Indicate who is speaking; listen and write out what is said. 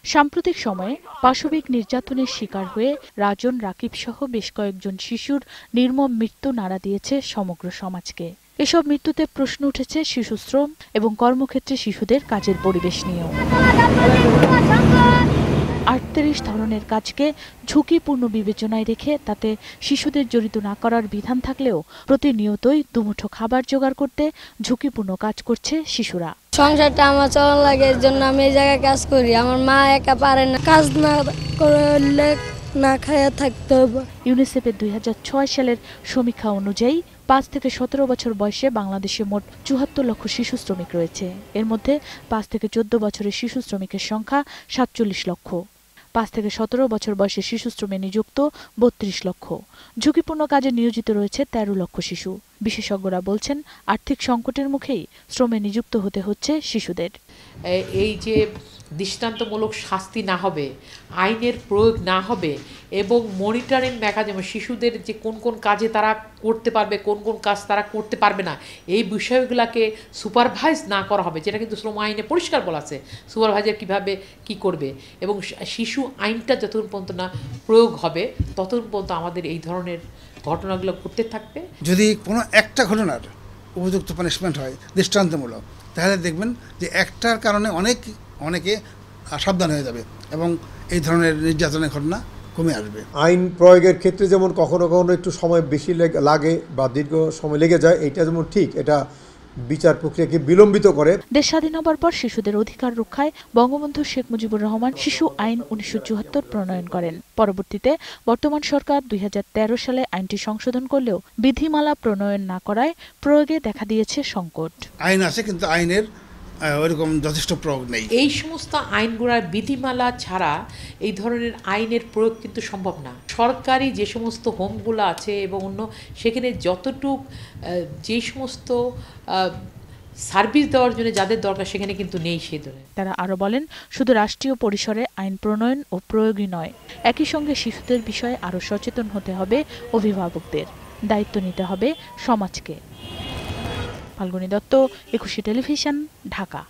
Speaker 1: সাম্প্রতিক সময়ে পাশবিক নির্যাতনের শিকার হয়ে রাজন, রাকিব সহ বেশ কয়েকজন শিশুর নির্মম মৃত্যু নাড়া দিয়েছে সমগ্র সমাজকে। এসব মৃত্যুতে প্রশ্ন উঠেছে শিশুশ্রম এবং কর্মক্ষেত্রে শিশুদের কাজের পরিবেশ নিয়েও। ৩৮ ধরনের কাজকে ঝুঁকিপূর্ণ বিবেচনায় রেখে তাতে শিশুদের জড়িত না করার বিধান থাকলেও প্রতিনিয়তই দুমুঠো খাবার জোগাড় করতে ঝুঁকিপূর্ণ কাজ করছে শিশুরা।
Speaker 2: সংসারটা আমার চলা লাগে, এর জন্য আমি এই জায়গায় কাজ করি। আমার মা একা পারে না, কাজ না করলে না খায়া থাকতে হবে।
Speaker 1: ইউনিসেফের ২০০৬ সালের সমীক্ষা অনুযায়ী ৫ থেকে ১৭ বছর বয়সে বাংলাদেশে মোট ৭৪ লক্ষ শিশু শ্রমিক রয়েছে। এর মধ্যে ৫ থেকে ১৪ বছরের শিশু শ্রমিকের সংখ্যা ৪৭ লক্ষ। ৫ থেকে ১৭ বছর বয়সে শিশু শ্রমে নিযুক্ত ৩২ লক্ষ। ঝুঁকিপূর্ণ কাজে নিয়োজিত রয়েছে ১৩ লক্ষ শিশু। বিশেষজ্ঞরা বলছেন, আর্থিক সংকটের মুখেই শ্রমে নিযুক্ত হতে হচ্ছে শিশুদের।
Speaker 3: এই যে দৃষ্টান্তমূলক শাস্তি না হবে, আইনের প্রয়োগ না হবে এবং মনিটরিং মেকানিজম শিশুদের যে কোন কোন কাজে তারা করতে পারবে, কোন কোন কাজ তারা করতে পারবে না, এই বিষয়গুলোকে সুপারভাইজ না করা হবে, যেটা কিন্তু শ্রম আইনে পরিষ্কার বলা আছে সুপারভাইজার কীভাবে কি করবে। এবং শিশু আইনটা যতক্ষণ পর্যন্ত না প্রয়োগ হবে ততক্ষণ পর্যন্ত আমাদের এই ধরনের ঘটনাগুলো ঘটতে থাকবে।
Speaker 4: যদি কোনো একটা ঘটনার উপযুক্ত পানিশমেন্ট হয় দৃষ্টান্তমূলক, তাহলে দেখবেন যে একটার কারণে অনেকে সাবধান হয়ে যাবে এবং এই ধরনের নির্যাতনের ঘটনা কমে আসবে।
Speaker 5: আইন প্রয়োগের ক্ষেত্রে যেমন কখনো কখনো একটু সময় বেশি লাগে বা দীর্ঘ সময় লেগে যায়, এটা যেমন ঠিক, এটা বিচার প্রক্রিয়াকে বিলম্বিত করে।
Speaker 1: দেশ স্বাধীন হবার পর শিশুদের অধিকার রক্ষায় বঙ্গবন্ধু শেখ মুজিবুর রহমান শিশু আইন ১৯৭৪ প্রণয়ন করেন। পরবর্তীতে বর্তমান সরকার ২০১৩ সালে আইনটি সংশোধন করলেও বিধিমালা প্রণয়ন না করায় প্রয়োগে দেখা দিয়েছে সংকট।
Speaker 4: আইন আছে কিন্তু আইনের ওইরকম যথেষ্ট প্রয়োগ নেই।
Speaker 3: এই সমস্ত আইনগুলোর বিধিমালা ছাড়া এই ধরনের আইনের প্রয়োগ কিন্তু সম্ভব না। সরকারি যে সমস্ত হোমগুলো আছে এবং অন্য সেখানে যতটুক যে সমস্ত সার্ভিস দেওয়ার জন্য যাদের দরকার সেখানে কিন্তু নেই সেই ধরনের।
Speaker 1: তারা আরো বলেন, শুধু রাষ্ট্রীয় পরিসরে আইন প্রণয়ন ও প্রয়োগই নয়, একই সঙ্গে শিশুদের বিষয়ে আরো সচেতন হতে হবে অভিভাবকদের, দায়িত্ব নিতে হবে সমাজকে। ফাল্গুনী দত্ত, একুশে টেলিভিশন, ঢাকা।